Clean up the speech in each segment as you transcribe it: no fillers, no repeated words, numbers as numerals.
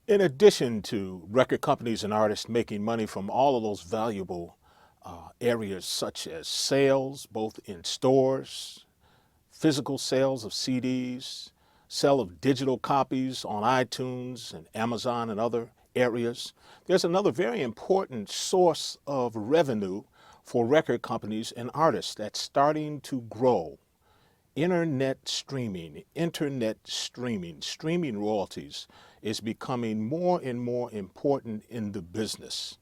In addition to record companies and artists making money from all of those valuable areas such as sales, both in stores, physical sales of CDs, sale of digital copies on iTunes and Amazon and other areas, there's another very important source of revenue for record companies and artists that's starting to grow. Streaming royalties is becoming more and more important in the business.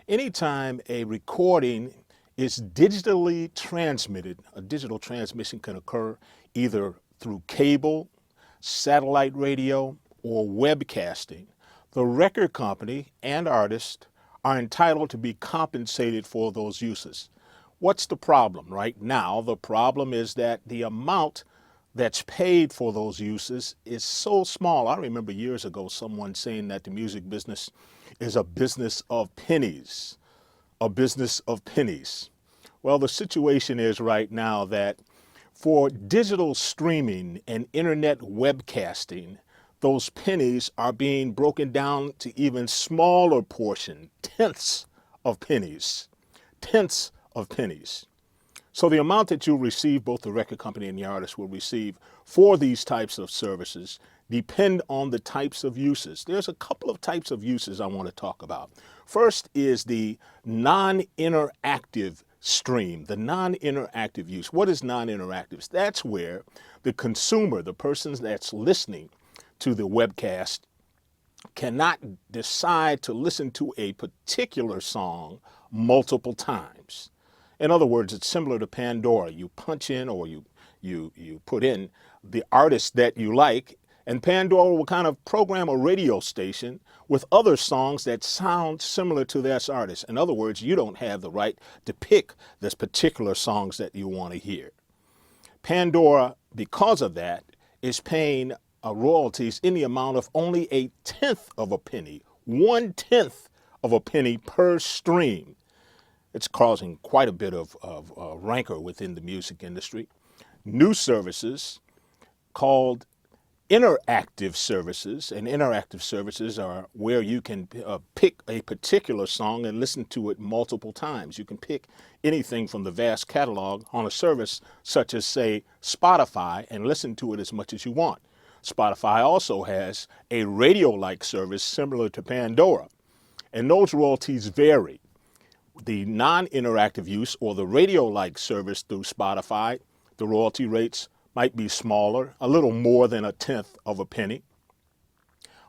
Anytime a recording is digitally transmitted, a digital transmission can occur either through cable, satellite radio, or webcasting. The record company and artist are entitled to be compensated for those uses. What's the problem right now? The problem is that the amount that's paid for those uses is so small. I remember years ago someone saying that the music business is a business of pennies, a business of pennies. Well, the situation is right now that for digital streaming and internet webcasting, those pennies are being broken down to even smaller portion, tenths of pennies, tenths of pennies. So the amount that you'll receive, both the record company and the artist will receive for these types of services depend on the types of uses. There's a couple of types of uses I want to talk about. First is the non-interactive stream, the non-interactive use. What is non-interactive? That's where the consumer, the person that's listening to the webcast, cannot decide to listen to a particular song multiple times. In other words, it's similar to Pandora. You punch in or you put in the artist that you like, and Pandora will kind of program a radio station with other songs that sound similar to that artist. In other words, you don't have the right to pick this particular songs that you want to hear. Pandora, because of that, is paying royalties in the amount of only a tenth of a penny, 1/10 of a penny per stream. It's causing quite a bit of rancor within the music industry. New services called interactive services, and interactive services are where you can pick a particular song and listen to it multiple times. You can pick anything from the vast catalog on a service such as, say, Spotify, and listen to it as much as you want. Spotify also has a radio-like service similar to Pandora, and those royalties vary. The non-interactive use or the radio-like service through Spotify, the royalty rates might be smaller, a little more than a tenth of a penny.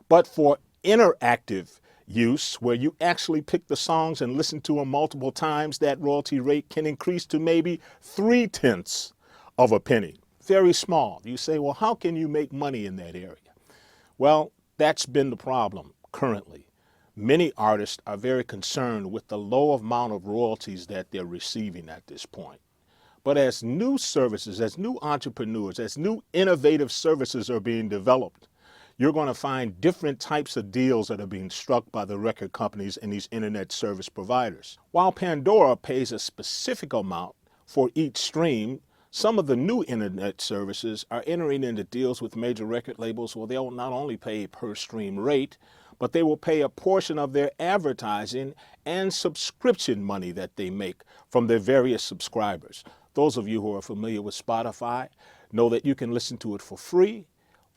But for interactive use, where you actually pick the songs and listen to them multiple times, that royalty rate can increase to maybe 3/10 of a penny. Very small. You say, well, how can you make money in that area? Well, that's been the problem currently. Many artists are very concerned with the low amount of royalties that they're receiving at this point. But as new services, as new entrepreneurs, as new innovative services are being developed, you're going to find different types of deals that are being struck by the record companies and these internet service providers. While Pandora pays a specific amount for each stream, some of the new internet services are entering into deals with major record labels where they'll not only pay a per stream rate, but they will pay a portion of their advertising and subscription money that they make from their various subscribers. Those of you who are familiar with Spotify know that you can listen to it for free,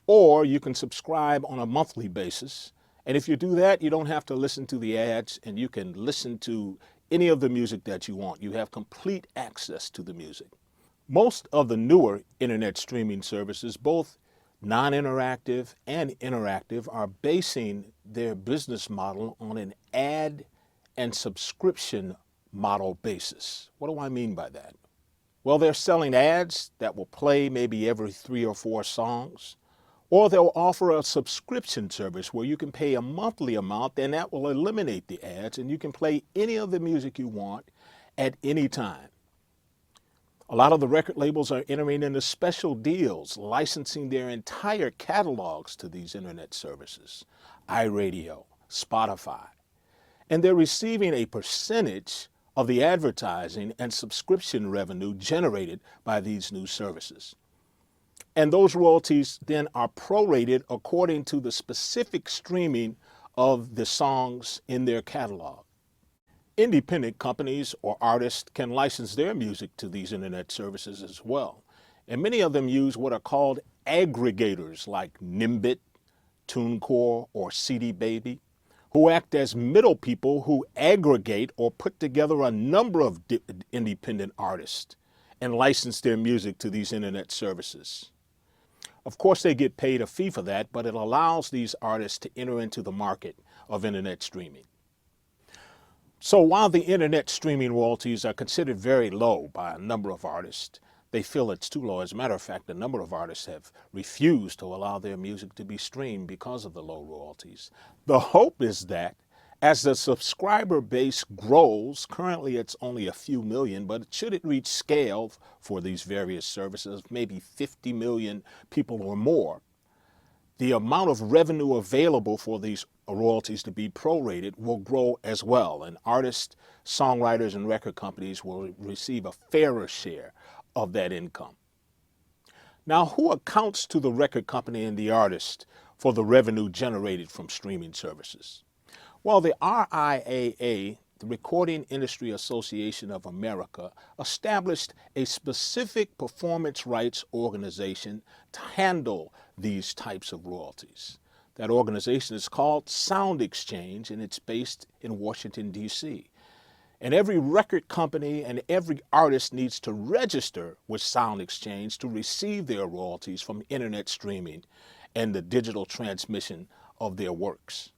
or you can subscribe on a monthly basis. And if you do that, you don't have to listen to the ads, and you can listen to any of the music that you want. You have complete access to the music. Most of the newer internet streaming services, both non-interactive and interactive, are basing their business model on an ad and subscription model basis. What do I mean by that? Well, they're selling ads that will play maybe every 3 or 4 songs, or they'll offer a subscription service where you can pay a monthly amount, and that will eliminate the ads, and you can play any of the music you want at any time. A lot of the record labels are entering into special deals, licensing their entire catalogs to these internet services, iRadio, Spotify, and they're receiving a percentage of the advertising and subscription revenue generated by these new services. And those royalties then are prorated according to the specific streaming of the songs in their catalog. Independent companies or artists can license their music to these internet services as well. And many of them use what are called aggregators like Nimbit, TuneCore, or CD Baby, who act as middle people who aggregate or put together a number of independent artists and license their music to these internet services. Of course, they get paid a fee for that, but it allows these artists to enter into the market of internet streaming. So while the internet streaming royalties are considered very low by a number of artists, they feel it's too low. As a matter of fact, a number of artists have refused to allow their music to be streamed because of the low royalties. The hope is that as the subscriber base grows, currently it's only a few million, but should it reach scale for these various services, maybe 50 million people or more, the amount of revenue available for these royalties to be prorated will grow as well, and artists, songwriters, and record companies will receive a fairer share of that income. Now, who accounts to the record company and the artist for the revenue generated from streaming services? Well, the RIAA, the Recording Industry Association of America, established a specific performance rights organization to handle these types of royalties. That organization is called Sound Exchange, and it's based in Washington, D.C. And every record company and every artist needs to register with Sound Exchange to receive their royalties from internet streaming and the digital transmission of their works.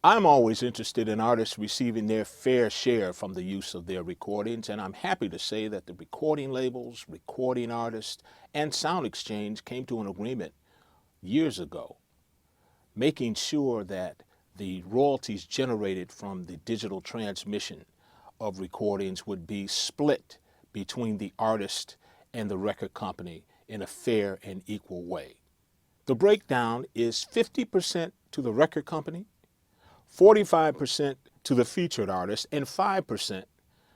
I'm always interested in artists receiving their fair share from the use of their recordings, and I'm happy to say that the recording labels, recording artists, and Sound Exchange came to an agreement years ago, making sure that the royalties generated from the digital transmission of recordings would be split between the artist and the record company in a fair and equal way. The breakdown is 50% to the record company, 45% to the featured artist, and 5%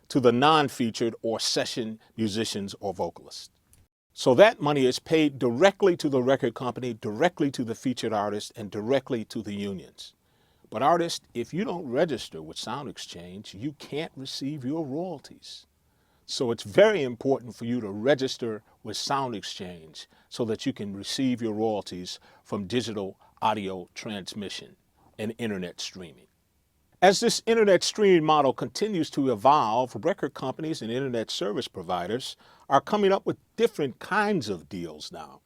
to the non-featured or session musicians or vocalists. So that money is paid directly to the record company, directly to the featured artist, and directly to the unions. But artists, if you don't register with Sound Exchange, you can't receive your royalties. So it's very important for you to register with Sound Exchange so that you can receive your royalties from digital audio transmission and internet streaming. As this internet streaming model continues to evolve, record companies and internet service providers are coming up with different kinds of deals now.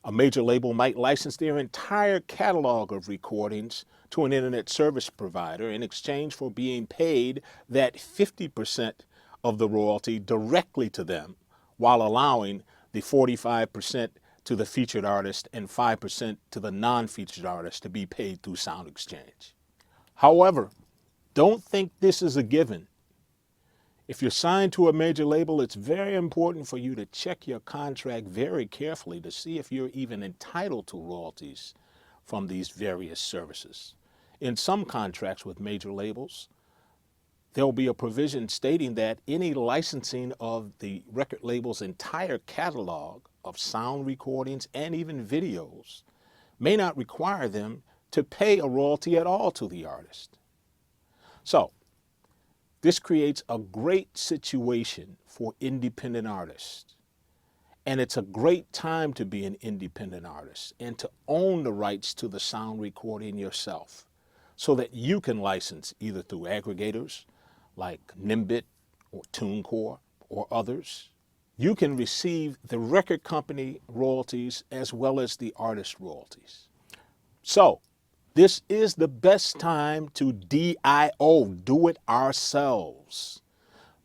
A major label might license their entire catalog of recordings to an internet service provider in exchange for being paid that 50% of the royalty directly to them, while allowing the 45% to the featured artist and 5% to the non-featured artist to be paid through Sound Exchange. However, don't think this is a given. If you're signed to a major label, it's very important for you to check your contract very carefully to see if you're even entitled to royalties from these various services. In some contracts with major labels, there'll be a provision stating that any licensing of the record label's entire catalog of sound recordings and even videos may not require them to pay a royalty at all to the artist. So, this creates a great situation for independent artists. And it's a great time to be an independent artist and to own the rights to the sound recording yourself so that you can license either through aggregators like Nimbit or TuneCore or others. You can receive the record company royalties as well as the artist royalties. So, this is the best time to DIO, do it ourselves.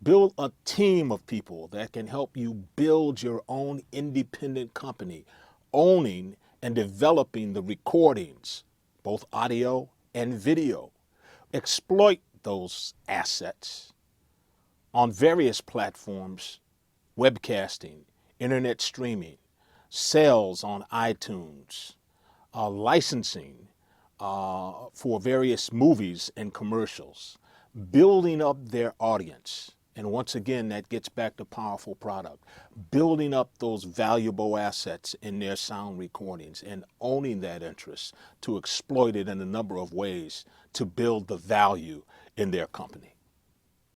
Build a team of people that can help you build your own independent company, owning and developing the recordings, both audio and video. Exploit those assets on various platforms, webcasting, internet streaming, sales on iTunes, licensing for various movies and commercials, building up their audience. And once again, that gets back to powerful product, building up those valuable assets in their sound recordings and owning that interest to exploit it in a number of ways to build the value in their company.